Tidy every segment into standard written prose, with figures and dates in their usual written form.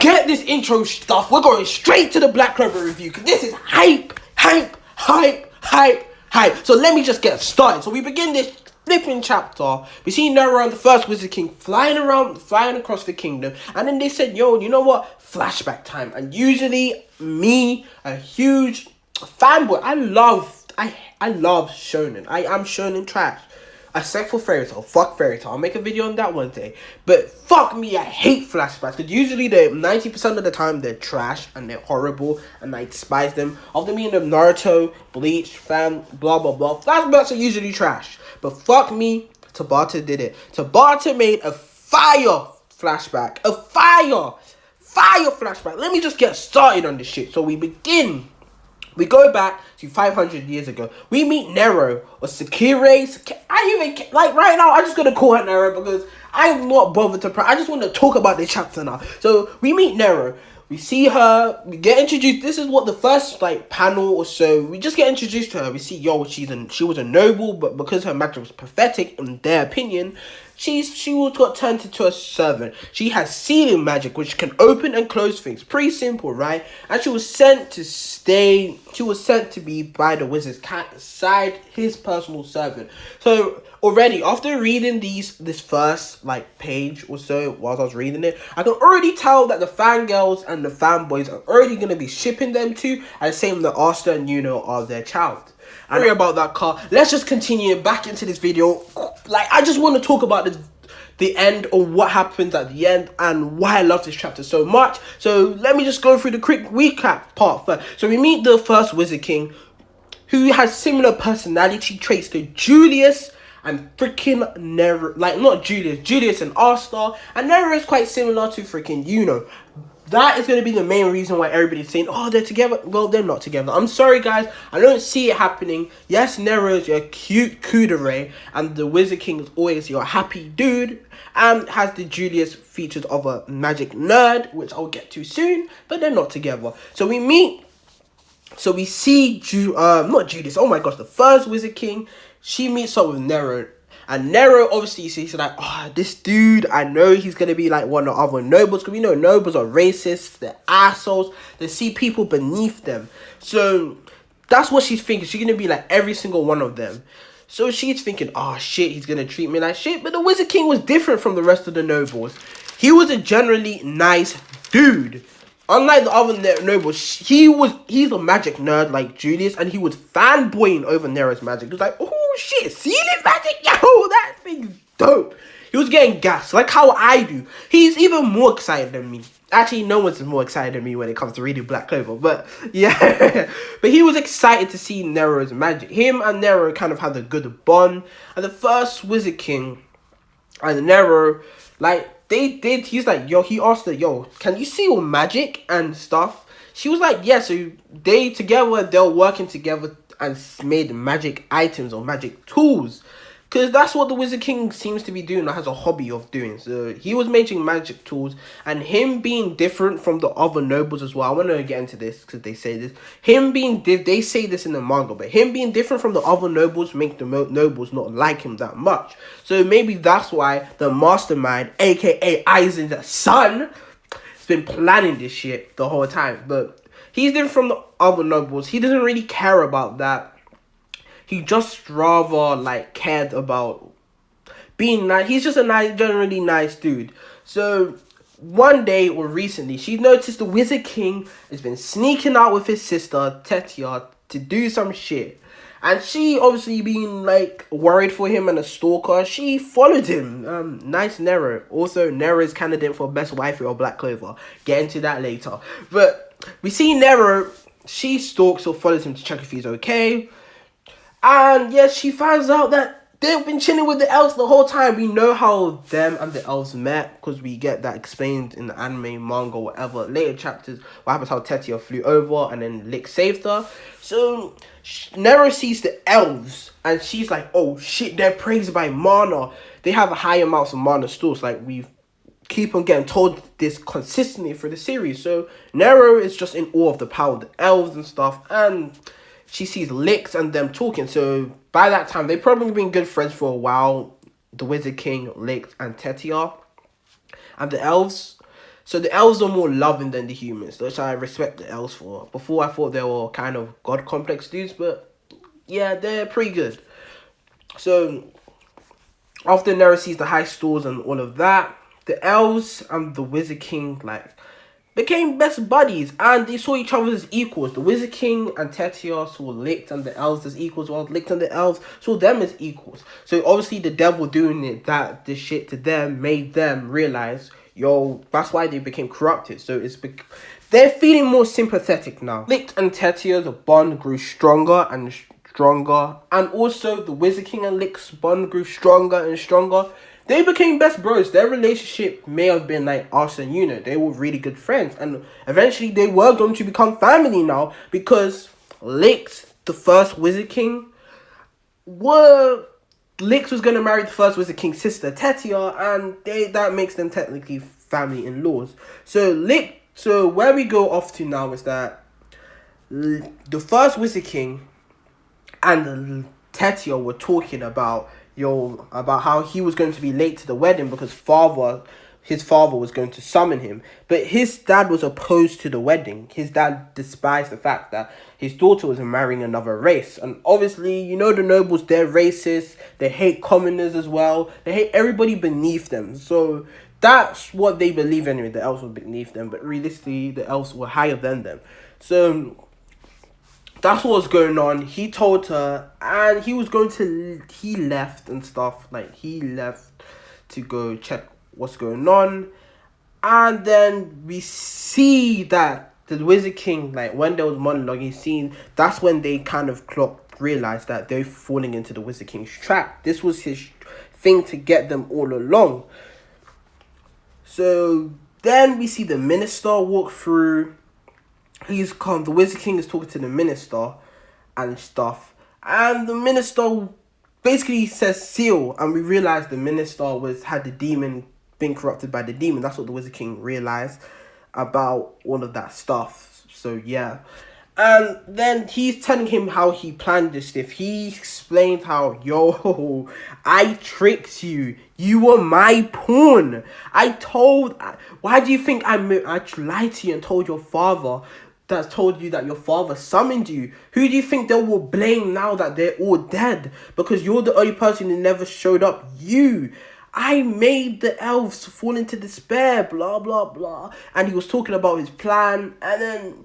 forget this intro stuff. We're going straight to the Black Clover review because this is hype. So let me just get started. So we begin this flipping chapter. We see Nero and the first Wizard King flying across the kingdom, and then they said, "Yo, you know what? Flashback time." And usually, me, a huge fanboy, I love shonen. I am shonen trash. Except for Fairy Tail. Fuck Fairy Tail. I'll make a video on that one day. But fuck me, I hate flashbacks. Because usually 90% of the time they're trash and they're horrible and I despise them. After me in the Naruto, Bleach, fan, blah blah blah. Flashbacks are usually trash. But fuck me, Tabata did it. Tabata made a fire flashback. A fire flashback. Let me just get started on this shit. So we begin. We go back to 500 years ago. We meet Nero, or Sakura. Right now, I'm just going to call her Nero because I'm not bothered to... I just want to talk about this chapter now. So, we meet Nero. We see her. We get introduced. This is what the first, panel or so. We just get introduced to her. We see, she was a noble, but because her magic was pathetic, in their opinion... She got turned into a servant. She has sealing magic, which can open and close things. Pretty simple, right? And she was sent to stay. She was sent to be by the wizard's side, his personal servant. So already, after reading this first page or so, whilst I was reading it, I can already tell that the fangirls and the fanboys are already gonna be shipping them two, and same the Asta and Yuno are their child. Sorry about that, car. Let's just continue back into this video. I just want to talk about the end, or what happens at the end, and why I love this chapter so much. So let me just go through the quick recap part first. So we meet the first Wizard King, who has similar personality traits to Julius and freaking Nero. Not Julius. Julius and Asta. And Nero is quite similar to freaking Yuno. That is going to be the main reason why everybody's saying, oh, they're together. Well, they're not together. I'm sorry, guys. I don't see it happening. Yes, Nero is your cute kudere, and the Wizard King is always your happy dude, and has the Julius features of a magic nerd, which I'll get to soon, but they're not together. So we see, not Julius, oh my gosh, the first Wizard King, she meets up with Nero. And Nero, obviously, he's like, oh, this dude, I know he's going to be one of the other nobles. Because we know nobles are racist, they're assholes, they see people beneath them. So, that's what she's thinking. She's going to be like every single one of them. So, she's thinking, oh, shit, he's going to treat me like shit. But the Wizard King was different from the rest of the nobles. He was a generally nice dude. Unlike the other nobles, he's a magic nerd like Julius, and he was fanboying over Nero's magic. He was like, oh shit, sealing magic, yo, that thing's dope. He was getting gassed, like how I do. He's even more excited than me. Actually, no one's more excited than me when it comes to reading Black Clover, but yeah. But he was excited to see Nero's magic. Him and Nero kind of had a good bond, and the first Wizard King and Nero, he's like, yo, he asked her, yo, can you seal magic and stuff? She was like, yeah, so they're working together and made magic items or magic tools. Because that's what the Wizard King seems to be doing, or has a hobby of doing. So he was making magic tools, and him being different from the other nobles as well. I want to get into this because they say this. They say this in the manga, but him being different from the other nobles make the nobles not like him that much. So maybe that's why the mastermind, aka Aizen's son, has been planning this shit the whole time. But he's different from the other nobles. He doesn't really care about that. He just rather cared about being nice. He's just a generally nice dude. So one day or recently, she noticed the Wizard King has been sneaking out with his sister Tetia to do some shit. And she, obviously being worried for him and a stalker, she followed him. Nice Nero. Also, Nero is candidate for best waifu or Black Clover. Get into that later. But we see Nero. She stalks or follows him to check if he's okay. And yes, she finds out that they've been chilling with the elves the whole time. We know how them and the elves met, because we get that explained in the anime, manga, whatever. Later chapters, what happens how Tetia flew over and then Lick saved her. So, Nero sees the elves, and she's like, oh shit, they're praised by mana. They have a high amounts of mana stores. We keep on getting told this consistently through the series. So, Nero is just in awe of the power of the elves and stuff, and she sees Licks and them talking. So by that time, they've probably been good friends for a while. The Wizard King, Licks, and Tetia. And the elves. So the elves are more loving than the humans, which I respect the elves for. Before I thought they were kind of god complex dudes, but yeah, they're pretty good. So after Nera sees the high stores and all of that, the elves and the Wizard King became best buddies, and they saw each other as equals. The Wizard King and Tetia saw Licht and the elves as equals, while Licht and the elves saw them as equals. So obviously the devil doing this shit to them made them realize, yo, that's why they became corrupted. So they're feeling more sympathetic now. Licht and Tetia's bond grew stronger and stronger, and also the Wizard King and Licht's bond grew stronger and stronger. They became best bros. Their relationship may have been like us and Una. They were really good friends. And eventually they were going to become family now, because Lix, the first Wizard King, Lix was going to marry the first Wizard King's sister, Tetia, and that makes them technically family-in-laws. So where we go off to now is that the first Wizard King and Tetia were talking about how he was going to be late to the wedding because his father was going to summon him. But his dad was opposed to the wedding. His dad despised the fact that his daughter was marrying another race. And obviously, you know the nobles, they're racist. They hate commoners as well. They hate everybody beneath them. So that's what they believe anyway. The elves were beneath them. But realistically, the elves were higher than them. So that's what was going on. He told her, and he left and stuff. Like, he left to go check what's going on. And then we see that the Wizard King, like, when there was monologuing, that's when they kind of realized that they're falling into the Wizard King's trap. This was his thing to get them all along. So then we see the minister walk through. The Wizard King is talking to the minister and stuff, and the minister basically says seal, and we realize the minister had the demon, been corrupted by the demon. That's what the Wizard King realized about all of that stuff. So yeah, and then he's telling him how he planned this stuff. He explained how, yo, I tricked you. You were my pawn. Why do you think I lied to you and told your father? That told you that your father summoned you? Who do you think they will blame now that they're all dead? Because you're the only person who never showed up. You. I made the elves fall into despair, blah, blah, blah. And he was talking about his plan. And then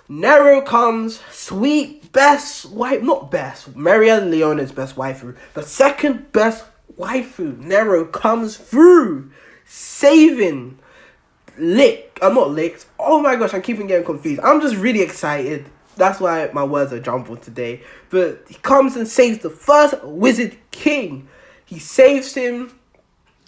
Nero comes, sweet, best wife, not best, Maria Leona's best waifu. The second best waifu, Nero, comes through, saving I'm not licked. Oh my gosh, I'm keeping getting confused. I'm just really excited. That's why my words are jumbled today. But he comes and saves the first Wizard King. He saves him,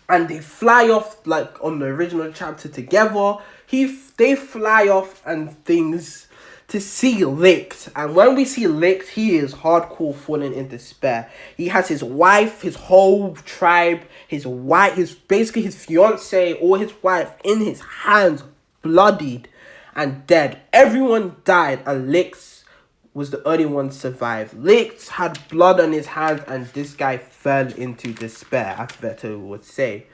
and they fly off like on the original chapter together. They fly off and things to see Licht. And when we see Licht, he is hardcore falling in despair. He has his wife, his whole tribe, his fiance or his wife in his hands, bloodied and dead. Everyone died, and Licht was the only one survived. Licht had blood on his hands, and this guy fell into despair, as Veto would say.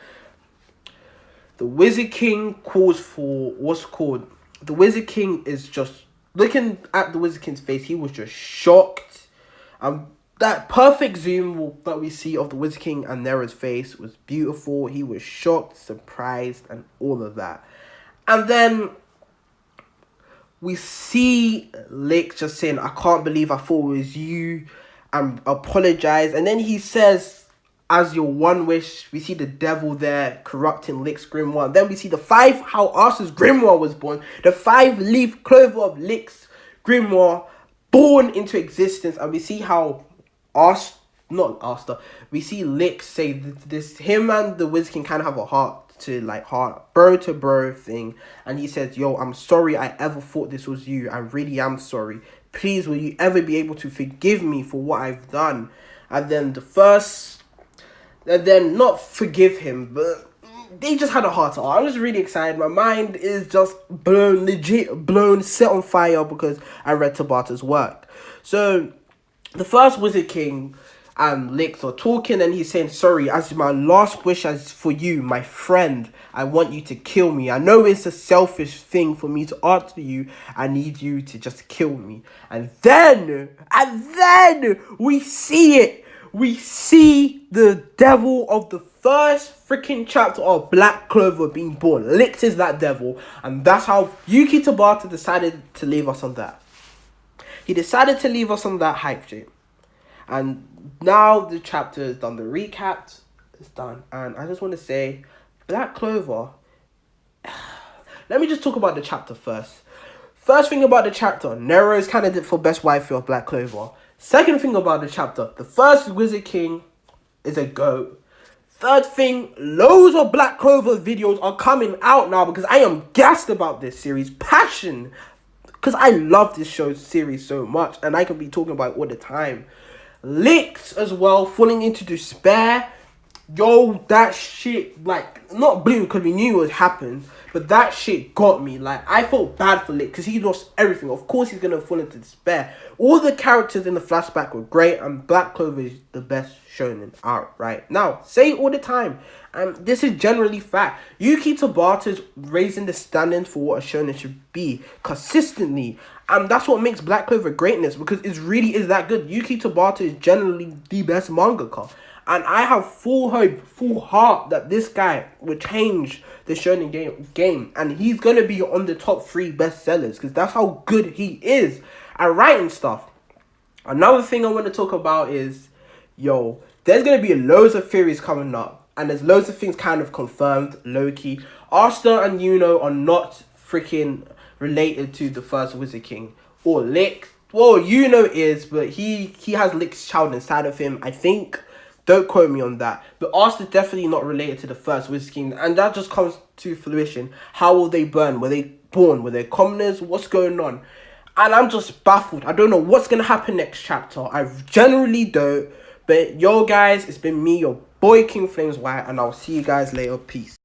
The Wizard King the Wizard King is just looking at the Wizard King's face. He was just shocked. That perfect zoom that we see of the Wizard King and Nera's face was beautiful. He was shocked, surprised, and all of that. And then we see Lick just saying, I can't believe I thought it was you, and apologize. And then he says, as your one wish, we see the devil there corrupting Lick's grimoire. And then we see how Arthur's grimoire was born. The 5-leaf clover of Lick's grimoire born into existence. And we see how we see Lick say this, him and the Wizard King kind of have a heart bro to bro thing. And he says, yo, I'm sorry I ever thought this was you. I really am sorry. Please, will you ever be able to forgive me for what I've done? And then not forgive him, but they just had a heart to heart. I was really excited. My mind is just blown, set on fire because I read Tabata's work. So the first Wizard King, and Licks are talking, and he's saying, sorry, as my last wish as for you, my friend, I want you to kill me. I know it's a selfish thing for me to ask you. I need you to just kill me. And then we see it. We see the devil of the first freaking chapter of Black Clover being born. Licks is that devil. And that's how Yuki Tabata decided to leave us on that. He decided to leave us on that hype shit. And now the chapter is done. The recap is done. And I just want to say, Black Clover. Let me just talk about the chapter first. First thing about the chapter, Nero is candidate for best waifu of Black Clover. Second thing about the chapter, the first Wizard King is a GOAT. Third thing, loads of Black Clover videos are coming out now because I am gassed about this series. Passion. Because I love this show series so much and I can be talking about it all the time. Licks as well, falling into despair. Yo, that shit, like, not blue because we knew it would happen, but that shit got me. Like, I felt bad for Lick because he lost everything. Of course he's going to fall into despair. All the characters in the flashback were great, and Black Clover is the best shonen out right now. Say it all the time, and this is generally fact. Yuki Tabata's raising the standards for what a shonen should be consistently, and that's what makes Black Clover greatness, because it really is that good. Yuki Tabata is generally the best mangaka. And I have full hope, full heart that this guy will change the shonen game. And he's going to be on the top 3 bestsellers. Because that's how good he is at writing stuff. Another thing I want to talk about is, yo, there's going to be loads of theories coming up. And there's loads of things kind of confirmed, low-key. Asta and Yuno are not freaking related to the first Wizard King. Or Lick. Well, Yuno is, but he has Lick's child inside of him, I think. Don't quote me on that. But Asta definitely not related to the first Wizard King. And that just comes to fruition. How will they burn? Were they born? Were they commoners? What's going on? And I'm just baffled. I don't know what's going to happen next chapter. I generally don't. But yo guys, it's been me, your boy King Flames White. And I'll see you guys later. Peace.